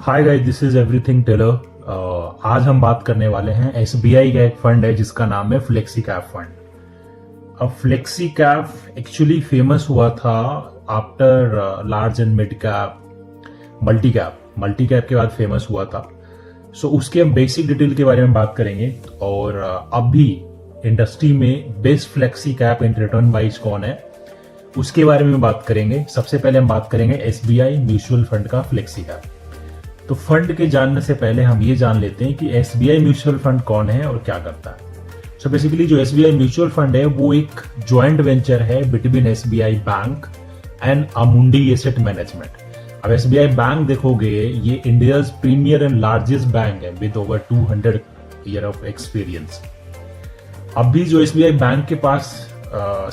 Hi guys, this is Everything Tailor. आज हम बात करने वाले हैं एसबीआई का एक फंड है जिसका नाम है फ्लेक्सी कैप फंड। अब फ्लेक्सी कैप एक्चुअली फेमस हुआ था after large and mid cap multi cap के बाद फेमस हुआ था। सो उसके हम बेसिक डिटेल के बारे में बात करेंगे और अभी इंडस्ट्री में best flexi cap in return wise कौन है उसके बारे में बात करेंगे। सबसे पहले हम बात करेंगे एसबीआई म्यूचुअल फंड का फ्लेक्सी कैप। तो फंड के जानने से पहले हम ये जान लेते हैं कि एसबीआई म्यूचुअल फंड कौन है और क्या करता है। सो बेसिकली जो एसबीआई म्यूचुअल फंड है वो एक ज्वाइंट वेंचर है between SBI bank and Amundi asset management. अब एसबीआई बैंक देखोगे ये India's premier and largest bank है with over 200 year of experience. अभी जो एसबीआई बैंक के पास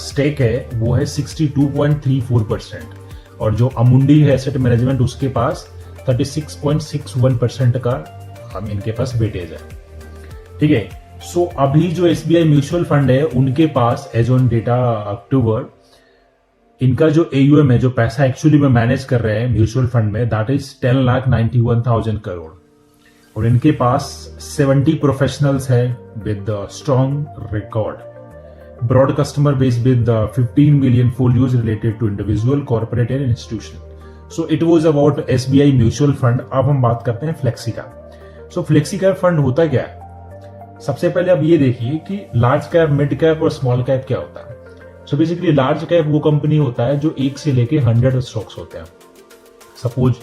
स्टेक है वो है 62.34% और जो अमुंडी है एसेट मैनेजमेंट उसके पास 36.61% का इनके पास वेटेज है। ठीक है। सो अभी जो एसबीआई म्यूचुअल फंड है उनके पास एज ऑन डेटा अक्टूबर इनका जो एयूएम है, जो पैसा एक्चुअली में मैनेज कर रहे हैं म्यूचुअल फंड में, दैट इज 10,91,000 करोड़ और इनके पास 70 प्रोफेशनल्स है with strong record, broad customer base with 15 million folios related to individual, corporate and institutional. So it was about SBI mutual fund. अब हम बात करते हैं flexi cap. So flexi cap fund होता क्या है? सबसे पहले अब ये देखिए कि लार्ज कैप, मिड कैप और स्मॉल कैप क्या होता है। सो बेसिकली लार्ज कैप वो कंपनी होता है जो 1 से लेके 100 स्टॉक्स होते हैं। सपोज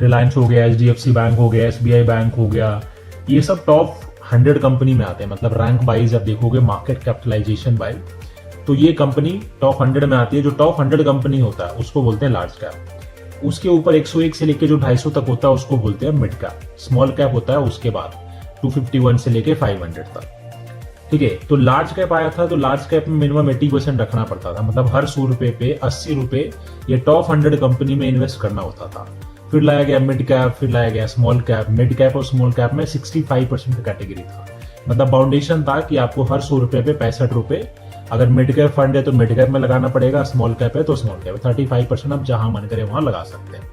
रिलायंस हो गया, एचडीएफसी बैंक हो गया, एसबीआई बैंक हो गया, ये सब टॉप 100 कंपनी में आते हैं। मतलब रैंक वाइज आप देखोगे मार्केट कैपिटलाइजेशन वाइज तो ये कंपनी टॉप 100 में आती है। जो टॉप 100 कंपनी होता है उसको बोलते हैं लार्ज कैप। उसके ऊपर 101 से लेके जो 250 तक होता है उसको बोलते हैं मिड कैप। स्मॉल कैप होता है उसके बाद 251 से लेके 500 तक। ठीक है। तो लार्ज कैप आया था तो लार्ज कैप में मिनिमम 80% रखना पड़ता था। मतलब हर 100 रुपए पे 80 रुपए ये टॉप 100 कंपनी में इन्वेस्ट करना होता था। फिर लाया गया मिड कैप, फिर लाया गया स्मॉल कैप। मिड कैप और स्मॉल कैप में 65% कैटेगरी था। मतलब फाउंडेशन था कि आपको हर 100 रुपए पे 65 रुपए, अगर मिड कैप फंड है तो मिड कैप में लगाना पड़ेगा, स्मॉल कैप है तो स्मॉल कैप। 35% आप जहां मन करे वहां लगा सकते हैं।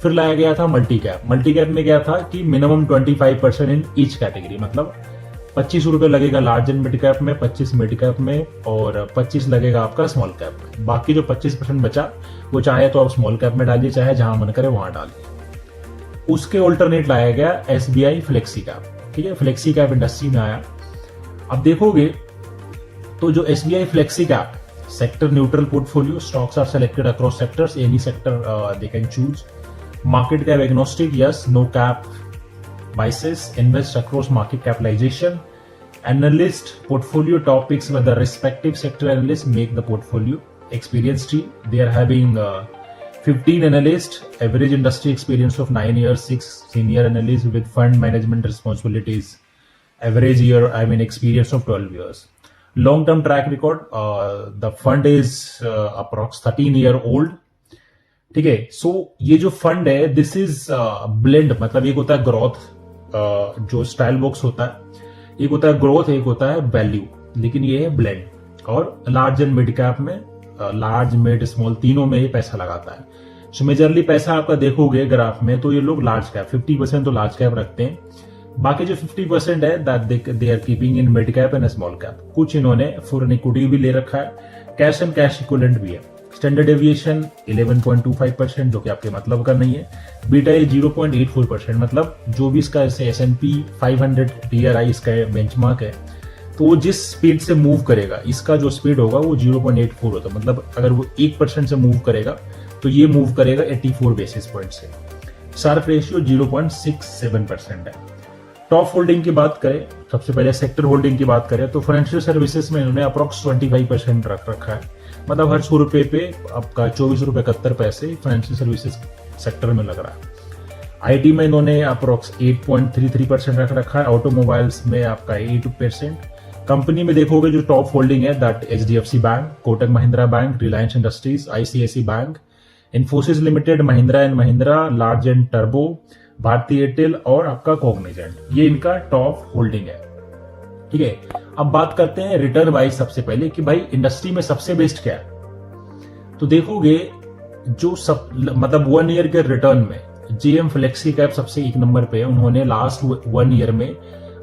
फिर लाया गया था मल्टी कैप। मल्टी कैप में क्या था कि मिनिमम 25% इन ईच कैटेगरी। मतलब 25 रुपए लगेगा लार्ज एंड मिड कैप में, 25 मिड कैप में और 25 लगेगा आपका स्मॉल कैप में। बाकी जो 25% बचा वो चाहे तो आप स्मॉल कैप में डालिए, चाहे जहां मन करे वहां डालिए। उसके ऑल्टरनेट लाया गया एसबीआई फ्लेक्सी कैप। ठीक है। फ्लेक्सी कैप इंडस्ट्री में आया। अब देखोगे तो जो SBI flexi cap sector neutral portfolio, stocks are selected across sectors, any sector they can choose, market cap agnostic, yes, no cap biases, invest across market capitalization, analyst portfolio topics with the respective sector analysts make the portfolio experience team. They are having 15 analysts, average industry experience of 9 years, 6 senior analysts with fund management responsibilities, average experience of 12 years. Long term track record, the fund is approx 13 year old. ठीक है। सो ये जो fund है this is blend. मतलब एक होता है growth, जो स्टाइल बॉक्स होता है, एक होता है ग्रोथ, एक होता है वैल्यू, लेकिन ये है ब्लेंड। और लार्ज एंड मिड कैप में, लार्ज मिड स्मॉल तीनों में ये पैसा लगाता है। सो मेजरली पैसा आपका देखोगे ग्राफ में तो ये लोग लार्ज कैप 50% तो लार्ज कैप रखते हैं। बाकी जो 50% है that they are keeping in mid cap and small cap. कुछ इन्होंने फॉरेन इक्विटी भी ले रखा है, कैश एंड कैश इक्विवेलेंट भी है। स्टैंडर्ड डेविएशन 11.25% जो कि आपके मतलब का नहीं है। बीटा है 0.84%। मतलब जो भी इसका S&P 500 DRI इसका बेंचमार्क है तो वो जिस स्पीड से मूव करेगा इसका जो स्पीड होगा वो 0.84 होता है। मतलब अगर वो 1% से मूव करेगा तो ये मूव करेगा 84 बेसिस पॉइंट से। शार्प रेशियो 0.67% है। टॉप होल्डिंग की बात करें, सबसे पहले सेक्टर होल्डिंग की बात करें तो फाइनेंशियल सर्विसेज में इन्होंने अप्रोक्स 25% रख रखा है। मतलब हर 100 रुपए पे आपका 24 रुपए 71 पैसे फाइनेंशियल सर्विसेज सेक्टर में लग रहा है। आईटी में इन्होंने अप्रोक्स 8.33% रख रखा है। ऑटोमोबाइल्स में आपका 8%। कंपनी में देखोगे जो टॉप होल्डिंग है that HDFC bank, Kotak Mahindra bank, Reliance industries, ICICI bank, Infosys limited, Mahindra and Mahindra, Larsen and टर्बो, भारती एयरटेल और आपका कॉग्निजेंट। ये इनका टॉप होल्डिंग है। ठीक है। अब बात करते हैं रिटर्न वाइज सबसे पहले कि भाई इंडस्ट्री में सबसे बेस्ट क्या है। तो देखोगे जो सब मतलब 1 ईयर के रिटर्न में जेएम फ्लेक्सी कैप सबसे एक नंबर पे है, उन्होंने लास्ट 1 ईयर में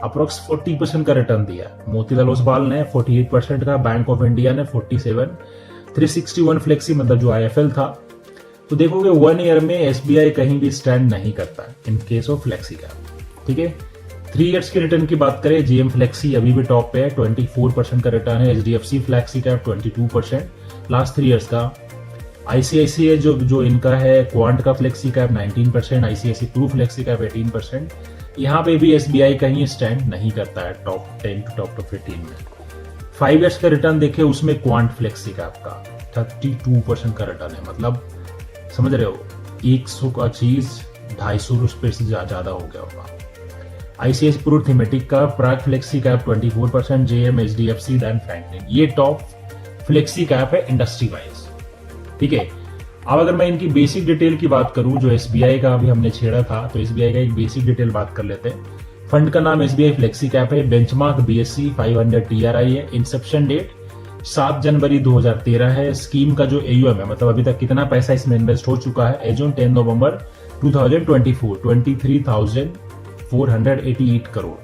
अप्रोक्स 40% का रिटर्न दिया। मोतीलाल ओसवाल ने 48% का, बैंक ऑफ इंडिया ने 47, 361 फ्लेक्सी मतलब जो आईएफएल था। तो देखोगे 1 ईयर में एसबीआई कहीं भी स्टैंड नहीं करता in case of flexi cap. ठीक है, 3 इयर्स के रिटर्न की बात करें, जेएम फ्लेक्सी अभी भी टॉप पे है, 24% का रिटर्न है। HDFC flexi cap 22% last 3 years का। आईसीआईसीआई जो इनका है क्वांट का flexi cap 19%, ICICI Pru flexi cap 18%। यहाँ पे भी एसबीआई कहीं स्टैंड नहीं करता है टॉप 10 टू टॉप 15 में। 5 इयर्स का रिटर्न देखे, उसमें क्वांट फ्लेक्सी कैप का 32% का रिटर्न है। मतलब समझ रहे हो, 100 का चीज 250 रुपए से ज्यादा हो गया होगा। आईसीआईसीआई प्रू थीमेटिक का प्राग flexi cap 24%, JM, HDFC, than Franklin, ये टॉप फ्लेक्सी कैप है इंडस्ट्री वाइज। ठीक है, अब अगर मैं इनकी बेसिक डिटेल की बात करूं, जो एसबीआई का अभी हमने छेड़ा था, तो एसबीआई का एक बेसिक डिटेल बात कर लेते हैं। फंड का नाम एसबीआई फ्लेक्सी कैप है, बेंचमार्क बीएससी 500 टीआरआई है, इंसेप्शन डेट 7 जनवरी 2013 है। स्कीम का जो एयूएम है, मतलब अभी तक कितना पैसा इसमें इन्वेस्ट हो चुका है, as on 10 November 2024, 23,488 crore.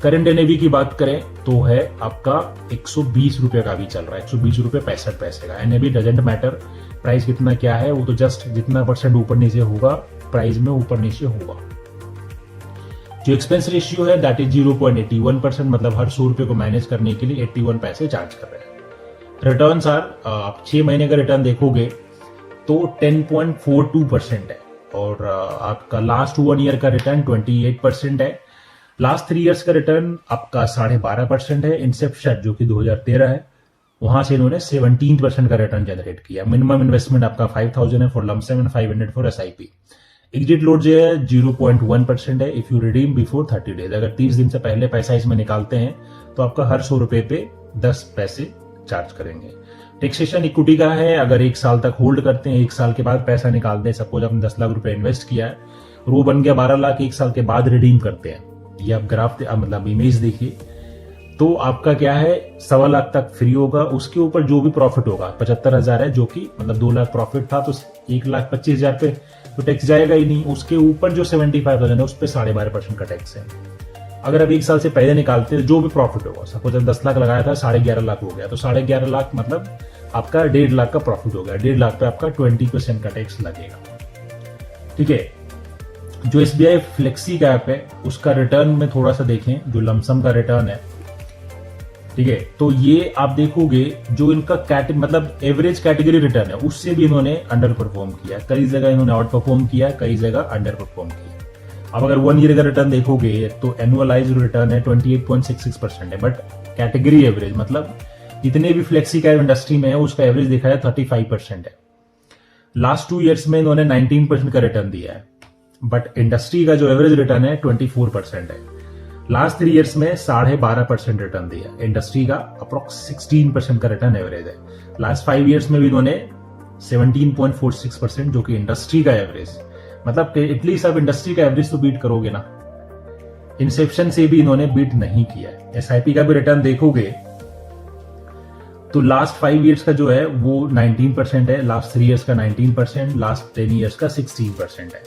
Current NAV की बात करें तो है आपका 120 रुपए का भी चल रहा है, 120 रुपए 65 पैसे का। एनएवी डजेंट मैटर, प्राइस कितना क्या है, वो तो जस्ट जितना % ऊपर नीचे होगा प्राइस में ऊपर नीचे होगा। जो एक्सपेंस रेशियो है दैट इज 0.81%, मतलब हर 100 रुपए को मैनेज करने के लिए 81 पैसे चार्ज कर रहे हैं। रिटर्न आप 6 महीने का रिटर्न देखोगे तो 10.42% है, और आपका लास्ट 1 ईयर का रिटर्न 28% है। लास्ट 3 इयर्स का रिटर्न आपका 12.5% है। इंसेप्शन जो कि 2013 है, वहां से इन्होंने 17% का रिटर्न जनरेट किया। मिनिमम इन्वेस्टमेंट आपका 5,000 है for lump sum and 500 for SIP. Exit load जो है 0.1% है if you redeem before 30 days. अगर 30 दिन से पहले पैसा इसमें निकालते हैं तो आपका हर 100 रुपए पे 10 पैसे चार्ज करेंगे। टैक्सेशन इक्विटी का है, अगर 1 साल तक होल्ड करते हैं, 1 साल के बाद पैसा निकालते हैं, सपोज आपने 10 लाख रुपए इन्वेस्ट किया है और वो बन गया 12 लाख, 1 साल के बाद रिडीम करते हैं, ये आप ग्राफ मतलब इमेज देखिए, तो आपका क्या है 1.25 लाख तक फ्री होगा। उसके ऊपर जो भी प्रॉफिट होगा 75,000 है, जो कि मतलब 2 लाख प्रॉफिट था तो 1,25,000 पे तो टैक्स जाएगा ही नहीं। उसके ऊपर जो 75,000 है उस पर 12.5% का टैक्स है। अगर अब 1 साल से पहले निकालते हैं जो भी प्रॉफिट होगा, सपोज 10 लाख लगाया था 11.5 लाख हो गया, तो 11.5 लाख मतलब आपका 1.5 लाख का प्रॉफिट हो गया। 1.5 लाख पे आपका 20% का टैक्स लगेगा। ठीक है, जो एसबीआई फ्लेक्सी कैप है उसका रिटर्न में थोड़ा सा देखें, जो लमसम का रिटर्न है, ठीक है, तो ये आप देखोगे जो इनका मतलब एवरेज कैटेगरी रिटर्न है उससे भी इन्होंने अंडर परफॉर्म किया। कई जगह इन्होंने आउट परफॉर्म किया, कई जगह अंडर परफॉर्म किया। अब अगर 1 ईयर का रिटर्न देखोगे तो एनुअलाइज्ड रिटर्न है 28.66% है, बट कैटेगरी एवरेज मतलब जितने भी फ्लेक्सी कैप इंडस्ट्री में है उसका एवरेज देखा है 35% है। लास्ट 2 इयर्स में इन्होंने 19% का रिटर्न दिया है, बट इंडस्ट्री का जो एवरेज रिटर्न है 24% है। लास्ट 3 इयर्स में 12.5% रिटर्न दिया, इंडस्ट्री का अप्रोक्स 16% का रिटर्न एवरेज है। लास्ट 5 इयर्स में भी इन्होंने 17.46%, जो कि इंडस्ट्री का एवरेज, मतलब एटलीस्ट आप इंडस्ट्री का एवरेज तो बीट करोगे ना। इंसेप्शन से भी इन्होंने बीट नहीं किया है। एसआईपी का भी रिटर्न देखोगे तो लास्ट 5 इयर्स का जो है वो 19% है, लास्ट 3 इयर्स का 19%, लास्ट 10 इयर्स का 16% है,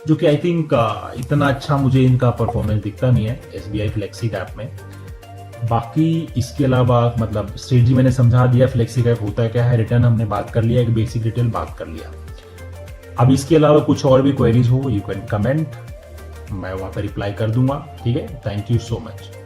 जो कि आई थिंक इतना अच्छा मुझे इनका परफॉर्मेंस दिखता नहीं है एसबीआई फ्लेक्सी कैप में। बाकी इसके अलावा मतलब स्ट्रेटजी मैंने समझा दिया, फ्लेक्सी कैप होता है क्या है, रिटर्न हमने बात कर लिया, एक बेसिक डिटेल बात कर लिया। अब इसके अलावा कुछ और भी क्वेरीज हो यू कैन कमेंट, मैं वहां पर रिप्लाई कर दूंगा। ठीक है, थैंक यू सो मच।